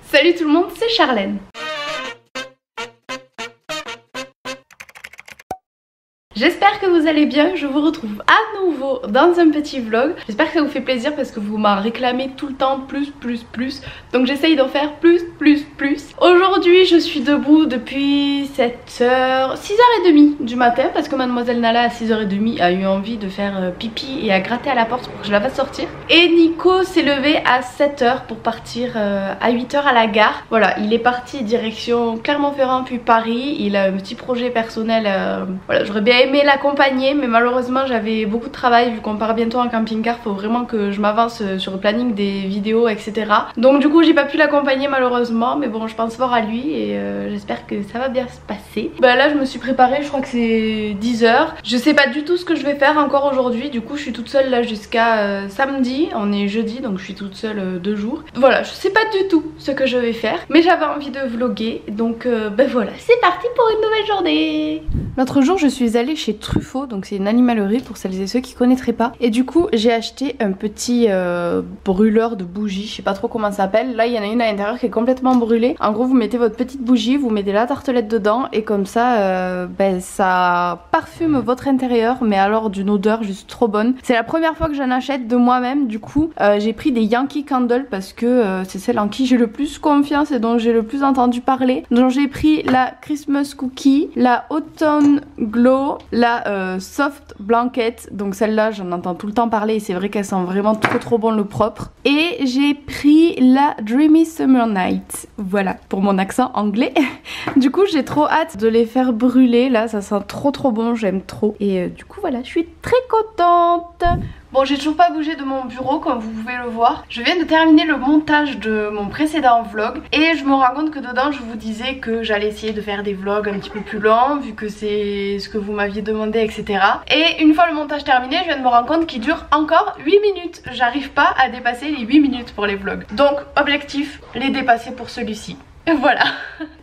Salut tout le monde, c'est Charlène. J'espère que vous allez bien, je vous retrouve à nouveau dans un petit vlog. J'espère que ça vous fait plaisir parce que vous m'en réclamez tout le temps plus. Donc j'essaye d'en faire plus. Aujourd'hui je suis debout depuis 6h30 du matin parce que mademoiselle Nala à 6h30 a eu envie de faire pipi et a gratté à la porte pour que je la fasse sortir. Et Nico s'est levé à 7h pour partir à 8h à la gare. Voilà, il est parti direction Clermont-Ferrand puis Paris. Il a un petit projet personnel, voilà, j'aurais bien aimé l'accompagner mais malheureusement j'avais beaucoup de travail vu qu'on part bientôt en camping-car. Faut vraiment que je m'avance sur le planning des vidéos etc. Donc du coup j'ai pas pu l'accompagner malheureusement, mais bon je pense fort à lui et j'espère que ça va bien se passer. Bah là je me suis préparée, je crois que c'est 10h. Je sais pas du tout ce que je vais faire encore aujourd'hui, du coup je suis toute seule là jusqu'à samedi. On est jeudi donc je suis toute seule 2 jours. Voilà, je sais pas du tout ce que je vais faire mais j'avais envie de vlogger donc ben voilà, c'est parti pour une nouvelle journée. L'autre jour je suis allée chez Truffaut, donc c'est une animalerie pour celles et ceux qui connaîtraient pas, et du coup j'ai acheté un petit brûleur de bougies, je sais pas trop comment ça s'appelle. Là il y en a une à l'intérieur qui est complètement brûlée. En gros vous mettez votre petite bougie, vous mettez la tartelette dedans et comme ça ben ça parfume votre intérieur, mais alors d'une odeur juste trop bonne. C'est la première fois que j'en achète de moi-même, du coup j'ai pris des Yankee Candle parce que c'est celle en qui j'ai le plus confiance et dont j'ai le plus entendu parler. Donc j'ai pris la Christmas Cookie, la Autumn Glow, la Soft Blanket, donc celle-là j'en entends tout le temps parler et c'est vrai qu'elle sent vraiment trop bon le propre. Et j'ai pris la Dreamy Summer Night, voilà pour mon accent anglais. Du coup j'ai trop hâte de les faire brûler, là ça sent trop bon, j'aime trop. Et du coup voilà, je suis très contente. Bon, j'ai toujours pas bougé de mon bureau comme vous pouvez le voir. Je viens de terminer le montage de mon précédent vlog et je me rends compte que dedans je vous disais que j'allais essayer de faire des vlogs un petit peu plus longs vu que c'est ce que vous m'aviez demandé etc. Et une fois le montage terminé, je viens de me rendre compte qu'il dure encore 8 minutes. J'arrive pas à dépasser les 8 minutes pour les vlogs. Donc objectif, les dépasser pour celui-ci. Voilà.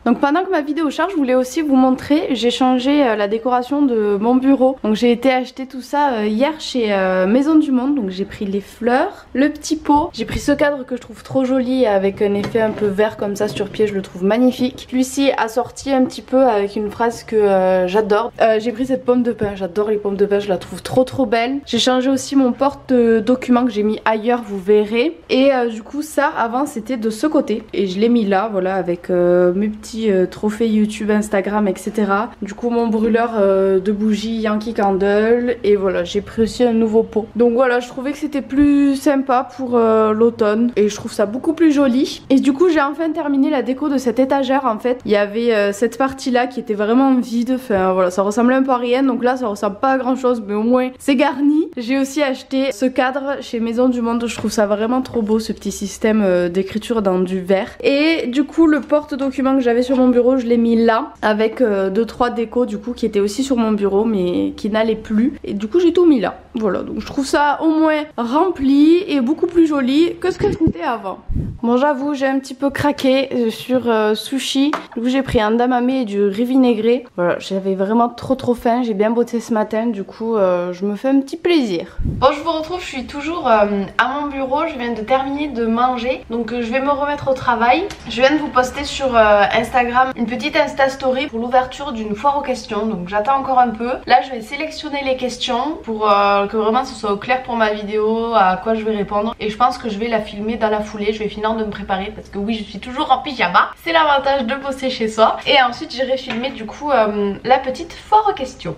Donc pendant que ma vidéo charge, je voulais aussi vous montrer, j'ai changé la décoration de mon bureau. Donc j'ai été acheter tout ça hier chez Maison du Monde. Donc j'ai pris les fleurs, le petit pot. J'ai pris ce cadre que je trouve trop joli avec un effet un peu vert comme ça sur pied, je le trouve magnifique. Celui-ci assorti un petit peu avec une phrase que j'adore. J'ai pris cette pomme de pin, j'adore les pommes de pin, je la trouve trop belle. J'ai changé aussi mon porte-document que j'ai mis ailleurs, vous verrez. Et du coup ça avant c'était de ce côté et je l'ai mis là, voilà, avec mes petits trophées YouTube, Instagram etc. Du coup mon brûleur de bougies Yankee Candle, et voilà j'ai pris aussi un nouveau pot. Donc voilà, je trouvais que c'était plus sympa pour l'automne et je trouve ça beaucoup plus joli. Et du coup j'ai enfin terminé la déco de cette étagère. En fait il y avait cette partie là qui était vraiment vide, enfin voilà, ça ressemblait un peu à rien, donc là ça ressemble pas à grand chose mais au moins c'est garni. J'ai aussi acheté ce cadre chez Maison du Monde, je trouve ça vraiment trop beau, ce petit système d'écriture dans du verre. Et du coup le porte-document que j'avais sur mon bureau, je l'ai mis là avec 2-3 décos du coup qui étaient aussi sur mon bureau mais qui n'allaient plus, et du coup j'ai tout mis là. Voilà, donc je trouve ça au moins rempli et beaucoup plus joli que ce que c'était avant. Bon j'avoue j'ai un petit peu craqué sur sushi, du coup j'ai pris un damame et du riz vinaigré. Voilà, j'avais vraiment trop faim, j'ai bien bossé ce matin, du coup je me fais un petit plaisir. Bon je vous retrouve, je suis toujours à mon bureau, je viens de terminer de manger, donc je vais me remettre au travail. Je viens de vous poster sur Instagram une petite Insta Story pour l'ouverture d'une foire aux questions, donc j'attends encore un peu. Là je vais sélectionner les questions pour que vraiment ce soit au clair pour ma vidéo, à quoi je vais répondre, et je pense que je vais la filmer dans la foulée. Je vais finir de me préparer parce que oui je suis toujours en pyjama, c'est l'avantage de bosser chez soi. Et ensuite j'irai filmer du coup la petite foire aux questions.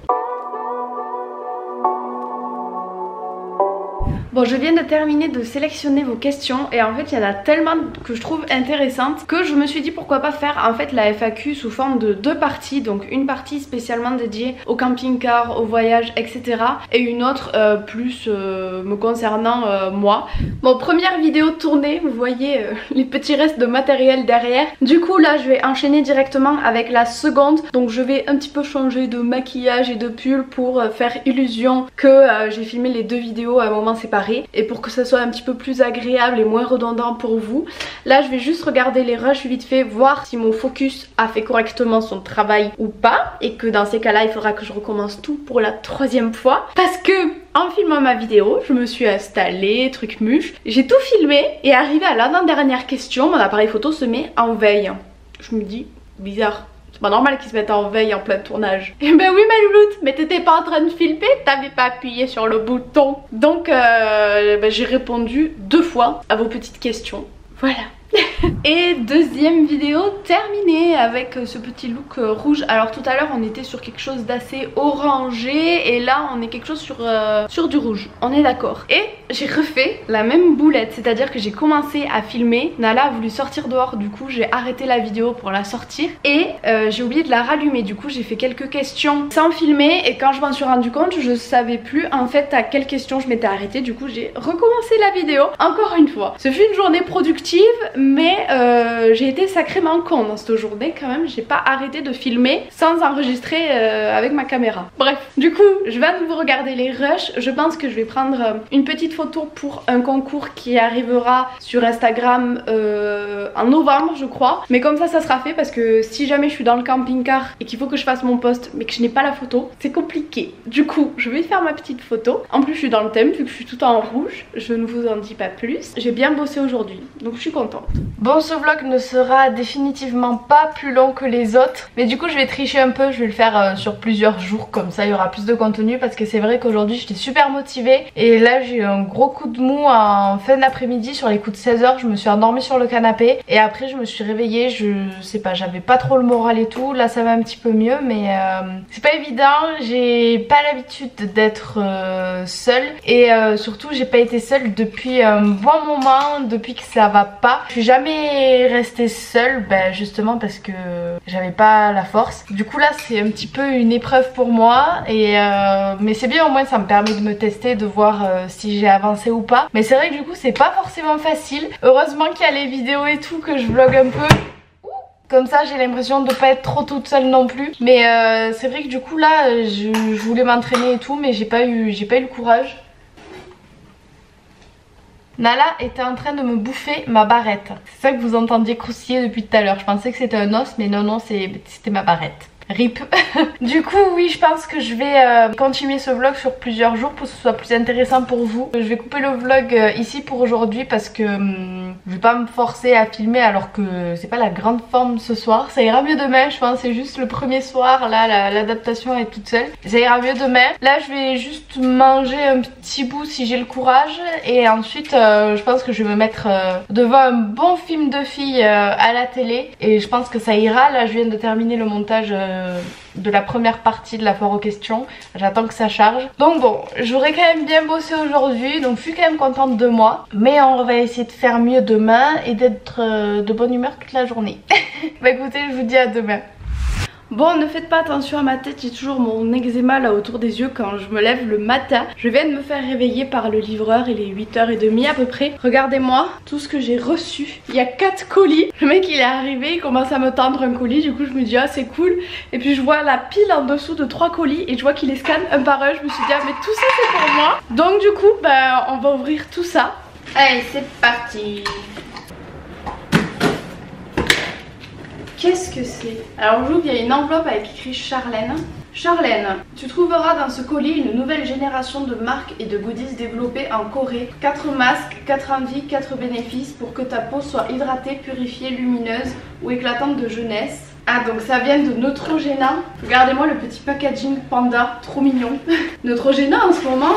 Bon, je viens de terminer de sélectionner vos questions et en fait il y en a tellement que je trouve intéressantes que je me suis dit pourquoi pas faire en fait la FAQ sous forme de 2 parties. Donc une partie spécialement dédiée au camping-car, au voyage etc. et une autre plus me concernant moi. Bon, première vidéo tournée, vous voyez les petits restes de matériel derrière. Du coup là je vais enchaîner directement avec la seconde. Donc je vais un petit peu changer de maquillage et de pull pour faire illusion que j'ai filmé les 2 vidéos à un moment séparé. carré et pour que ça soit un petit peu plus agréable et moins redondant pour vous. Là je vais juste regarder les rushs vite fait, voir si mon focus a fait correctement son travail ou pas, et que dans ces cas là il faudra que je recommence tout pour la 3e fois parce que en filmant ma vidéo, je me suis installée, truc muche, j'ai tout filmé et arrivé à l'avant-dernière question, mon appareil photo se met en veille. Je me dis, bizarre, c'est pas normal qu'ils se mettent en veille en plein tournage. Et ben oui ma louloute, mais t'étais pas en train de filmer, t'avais pas appuyé sur le bouton. Donc j'ai répondu 2 fois à vos petites questions. Voilà. Et 2e vidéo terminée avec ce petit look rouge. Alors tout à l'heure on était sur quelque chose d'assez orangé et là on est quelque chose sur du rouge, on est d'accord. Et j'ai refait la même boulette, c'est-à-dire que j'ai commencé à filmer, Nala a voulu sortir dehors, du coup j'ai arrêté la vidéo pour la sortir et j'ai oublié de la rallumer. Du coup j'ai fait quelques questions sans filmer et quand je m'en suis rendu compte je savais plus en fait à quelle question je m'étais arrêtée. Du coup j'ai recommencé la vidéo encore une fois. Ce fut une journée productive mais j'ai été sacrément con dans cette journée quand même. J'ai pas arrêté de filmer sans enregistrer avec ma caméra. Bref, du coup je vais à nouveau regarder les rushs. Je pense que je vais prendre une petite photo pour un concours qui arrivera sur Instagram en novembre je crois. Mais comme ça sera fait parce que si jamais je suis dans le camping-car et qu'il faut que je fasse mon post mais que je n'ai pas la photo, c'est compliqué. Du coup je vais faire ma petite photo. En plus je suis dans le thème vu que je suis tout en rouge. Je ne vous en dis pas plus. J'ai bien bossé aujourd'hui donc je suis contente. Bon, ce vlog ne sera définitivement pas plus long que les autres, mais du coup je vais tricher un peu, je vais le faire sur plusieurs jours, comme ça il y aura plus de contenu parce que c'est vrai qu'aujourd'hui j'étais super motivée et là j'ai eu un gros coup de mou en fin d'après-midi sur les coups de 16h, je me suis endormie sur le canapé et après je me suis réveillée, je sais pas, j'avais pas trop le moral et tout, là ça va un petit peu mieux mais c'est pas évident, j'ai pas l'habitude d'être seule et surtout j'ai pas été seule depuis un bon moment, depuis que ça va pas. Je suis jamais restée seule, justement parce que j'avais pas la force. Du coup là c'est un petit peu une épreuve pour moi et mais c'est bien, au moins ça me permet de me tester, de voir si j'ai avancé ou pas. Mais c'est vrai que du coup c'est pas forcément facile. Heureusement qu'il y a les vidéos et tout, que je vlog un peu. Comme ça j'ai l'impression de pas être trop toute seule non plus. Mais c'est vrai que du coup là je voulais m'entraîner et tout mais j'ai pas eu le courage. Nala était en train de me bouffer ma barrette. C'est ça que vous entendiez croustiller depuis tout à l'heure. Je pensais que c'était un os mais non c'était ma barrette. RIP. Du coup oui je pense que je vais continuer ce vlog sur plusieurs jours pour que ce soit plus intéressant pour vous. Je vais couper le vlog ici pour aujourd'hui parce que je vais pas me forcer à filmer alors que c'est pas la grande forme ce soir. Ça ira mieux demain je pense, c'est juste le premier soir là, l'adaptation est toute seule. Ça ira mieux demain. Là je vais juste manger un petit bout si j'ai le courage et ensuite je pense que je vais me mettre devant un bon film de filles à la télé et je pense que ça ira. Là je viens de terminer le montage de la première partie de la foire aux questions, j'attends que ça charge. Donc bon, j'aurais quand même bien bossé aujourd'hui, donc je suis quand même contente de moi, mais on va essayer de faire mieux demain et d'être de bonne humeur toute la journée. Bah écoutez, je vous dis à demain. Bon, ne faites pas attention à ma tête, j'ai toujours mon eczéma là autour des yeux quand je me lève le matin. Je viens de me faire réveiller par le livreur, il est 8h30 à peu près. Regardez-moi tout ce que j'ai reçu. Il y a 4 colis. Le mec il est arrivé, il commence à me tendre un colis, du coup je me dis ah c'est cool. Et puis je vois la pile en dessous de 3 colis et je vois qu'il les scanne un par un. Je me suis dit ah mais tout ça c'est pour moi. Donc du coup on va ouvrir tout ça. Allez c'est parti. Qu'est-ce que c'est? Alors j'ouvre, il y a une enveloppe avec écrit Charlène. Charlène, tu trouveras dans ce colis une nouvelle génération de marques et de goodies développées en Corée. 4 masques, 4 envies, 4 bénéfices pour que ta peau soit hydratée, purifiée, lumineuse ou éclatante de jeunesse. Ah donc ça vient de Neutrogena. Regardez-moi le petit packaging panda, trop mignon. Neutrogena en ce moment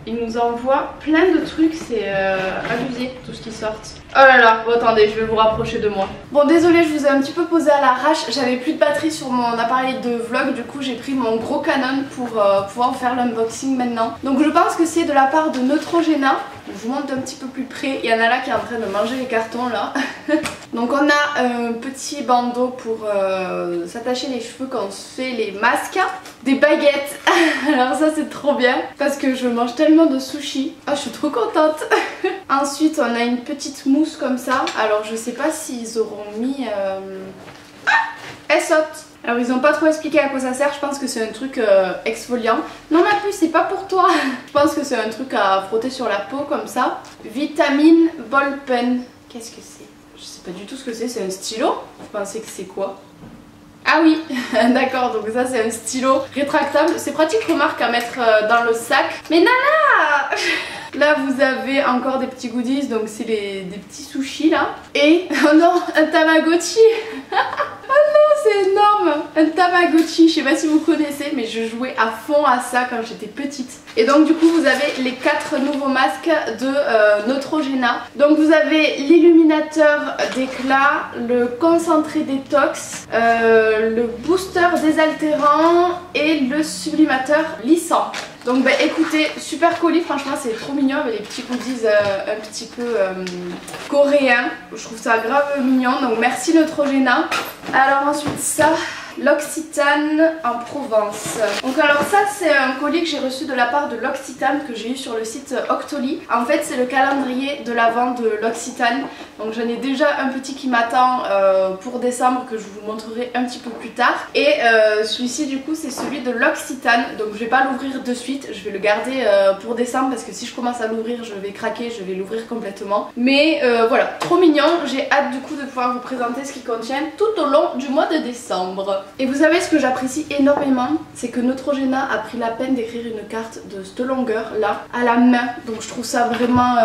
il nous envoie plein de trucs, c'est abusé tout ce qui sort. Oh là là, bon attendez, je vais vous rapprocher de moi. Bon désolé, je vous ai un petit peu posé à l'arrache, j'avais plus de batterie sur mon appareil de vlog, du coup j'ai pris mon gros Canon pour pouvoir faire l'unboxing maintenant. Donc je pense que c'est de la part de Neutrogena. Je vous montre un petit peu plus près, il y en a là qui est en train de manger les cartons là. Donc on a un petit bandeau pour s'attacher les cheveux quand on se fait les masques. Des baguettes, alors ça c'est trop bien parce que je mange tellement de sushi. Ah je suis trop contente. Ensuite on a une petite mousse comme ça, alors je sais pas s'ils auront mis... Elle saute. Alors ils ont pas trop expliqué à quoi ça sert, je pense que c'est un truc exfoliant. Non ma puce, c'est pas pour toi. Je pense que c'est un truc à frotter sur la peau comme ça. Vitamine Ball Pen. Qu'est-ce que c'est? Je sais pas du tout ce que c'est un stylo? Vous pensez que c'est quoi? Ah oui, d'accord, donc ça c'est un stylo rétractable. C'est pratique, remarque, à mettre dans le sac. Mais Nana! Là vous avez encore des petits goodies, donc c'est des petits sushis là. Et, oh non, un Tamagotchi. Oh non, c'est énorme. Un Tamagotchi, je sais pas si vous connaissez, mais je jouais à fond à ça quand j'étais petite. Et donc du coup vous avez les 4 nouveaux masques de Neutrogena. Donc vous avez l'illuminateur d'éclat, le concentré détox, le booster désaltérant et le sublimateur lissant. Donc bah écoutez, super colis, franchement c'est trop mignon avec les petits goodies un petit peu coréens. Je trouve ça grave mignon, donc merci Neutrogena. Alors ensuite ça, l'Occitane en Provence. Donc alors ça c'est un colis que j'ai reçu de la part de l'Occitane que j'ai eu sur le site Octoly. En fait c'est le calendrier de l'avent de l'Occitane. Donc j'en ai déjà un petit qui m'attend pour décembre que je vous montrerai un petit peu plus tard. Et celui-ci du coup c'est celui de l'Occitane. Donc je vais pas l'ouvrir de suite, je vais le garder pour décembre parce que si je commence à l'ouvrir je vais craquer, je vais l'ouvrir complètement. Mais voilà, trop mignon, j'ai hâte du coup de pouvoir vous présenter ce qu'il contient tout au long du mois de décembre. Et vous savez ce que j'apprécie énormément, c'est que Neutrogena a pris la peine d'écrire une carte de cette longueur là à la main. Donc je trouve ça vraiment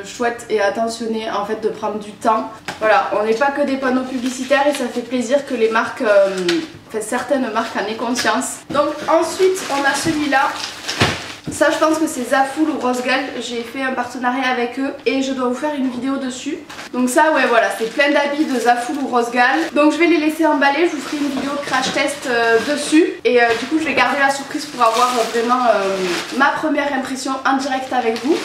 chouette et attentionné en fait de prendre du temps. Voilà, on n'est pas que des panneaux publicitaires et ça fait plaisir que les marques, enfin certaines marques en aient conscience. Donc ensuite on a celui-là. Ça je pense que c'est Zaful ou Rosgal, j'ai fait un partenariat avec eux et je dois vous faire une vidéo dessus. Donc ça ouais voilà, c'est plein d'habits de Zaful ou Rosgal. Donc je vais les laisser emballer, je vous ferai une vidéo crash test dessus. Et du coup je vais garder la surprise pour avoir vraiment ma première impression en direct avec vous.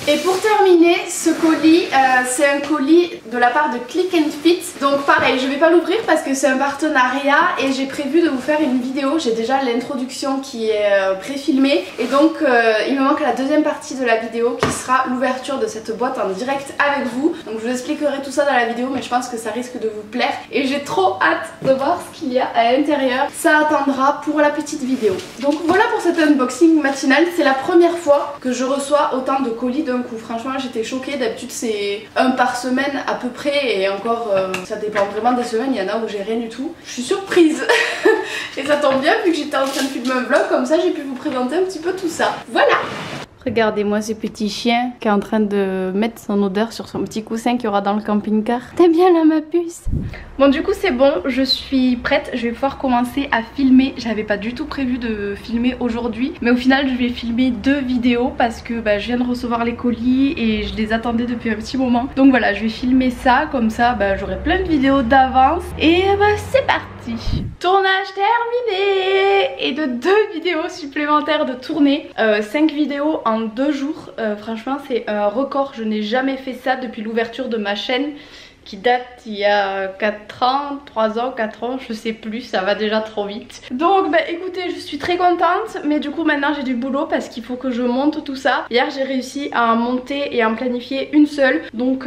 Et pour terminer, ce colis, c'est un colis de la part de Click and Fit. Donc pareil, je vais pas l'ouvrir parce que c'est un partenariat et j'ai prévu de vous faire une vidéo. J'ai déjà l'introduction qui est pré-filmée et donc il me manque la deuxième partie de la vidéo qui sera l'ouverture de cette boîte en direct avec vous. Donc je vous expliquerai tout ça dans la vidéo mais je pense que ça risque de vous plaire et j'ai trop hâte de voir ce qu'il y a à l'intérieur. Ça attendra pour la petite vidéo. Donc voilà pour cet unboxing matinal. C'est la première fois que je reçois autant de colis d'un coup. Franchement j'étais choquée, d'habitude c'est un par semaine à peu près et encore ça dépend vraiment des semaines, il y en a où j'ai rien du tout. Je suis surprise et ça tombe bien vu que j'étais en train de filmer un vlog, comme ça j'ai pu vous présenter un petit peu tout ça. Voilà. Regardez-moi ce petit chien qui est en train de mettre son odeur sur son petit coussin qu'il y aura dans le camping-car. T'aimes bien là ma puce? Bon du coup c'est bon, je suis prête, je vais pouvoir commencer à filmer. J'avais pas du tout prévu de filmer aujourd'hui, mais au final je vais filmer 2 vidéos parce que bah, je viens de recevoir les colis et je les attendais depuis un petit moment. Donc voilà, je vais filmer ça, comme ça bah, j'aurai plein de vidéos d'avance et bah, c'est parti. Tournage terminé et de 2 vidéos supplémentaires de tournée, 5 vidéos en 2 jours. Franchement c'est un record, je n'ai jamais fait ça depuis l'ouverture de ma chaîne qui date il y a 4 ans, 3 ans, 4 ans, je sais plus, ça va déjà trop vite. Donc bah écoutez, je suis très contente, mais du coup maintenant j'ai du boulot parce qu'il faut que je monte tout ça. Hier j'ai réussi à en monter et à en planifier une seule, donc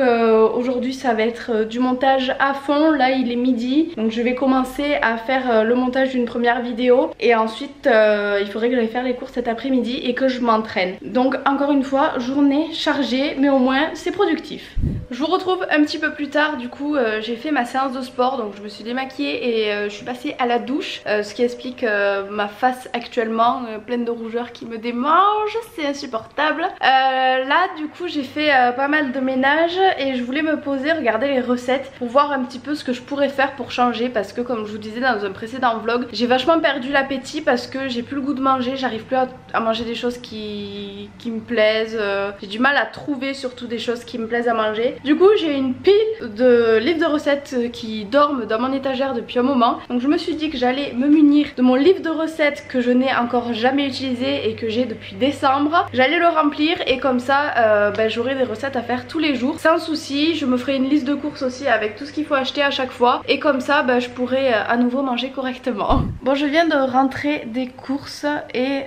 aujourd'hui ça va être du montage à fond. Là il est midi, donc je vais commencer à faire le montage d'une première vidéo et ensuite il faudrait que j'aille faire les courses cet après-midi et que je m'entraîne. Donc encore une fois, journée chargée, mais au moins c'est productif. Je vous retrouve un petit peu plus tard. Du coup j'ai fait ma séance de sport, donc je me suis démaquillée et je suis passée à la douche, ce qui explique ma face actuellement pleine de rougeurs qui me démange, c'est insupportable. Là du coup j'ai fait pas mal de ménage et je voulais me poser, regarder les recettes pour voir un petit peu ce que je pourrais faire pour changer, parce que comme je vous disais dans un précédent vlog, j'ai vachement perdu l'appétit parce que j'ai plus le goût de manger, j'arrive plus à manger des choses qui me plaisent, j'ai du mal à trouver surtout des choses qui me plaisent à manger. Du coup j'ai une pile de livres de recettes qui dorment dans mon étagère depuis un moment, donc je me suis dit que j'allais me munir de mon livre de recettes que je n'ai encore jamais utilisé et que j'ai depuis décembre. J'allais le remplir et comme ça bah, j'aurai des recettes à faire tous les jours sans souci. Je me ferai une liste de courses aussi avec tout ce qu'il faut acheter à chaque fois et comme ça bah, je pourrai à nouveau manger correctement. Bon, je viens de rentrer des courses et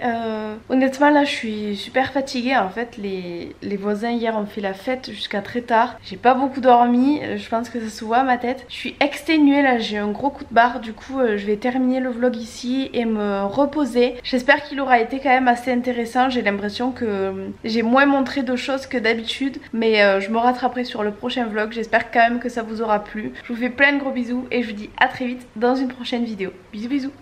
honnêtement là je suis super fatiguée. En fait les voisins hier ont fait la fête jusqu'à très tard J'ai pas beaucoup dormi, je pense que ça se voit à ma tête. Je suis exténuée là, j'ai un gros coup de barre. Du coup je vais terminer le vlog ici et me reposer. J'espère qu'il aura été quand même assez intéressant. J'ai l'impression que j'ai moins montré de choses que d'habitude, mais je me rattraperai sur le prochain vlog. J'espère quand même que ça vous aura plu. Je vous fais plein de gros bisous et je vous dis à très vite dans une prochaine vidéo. Bisous bisous.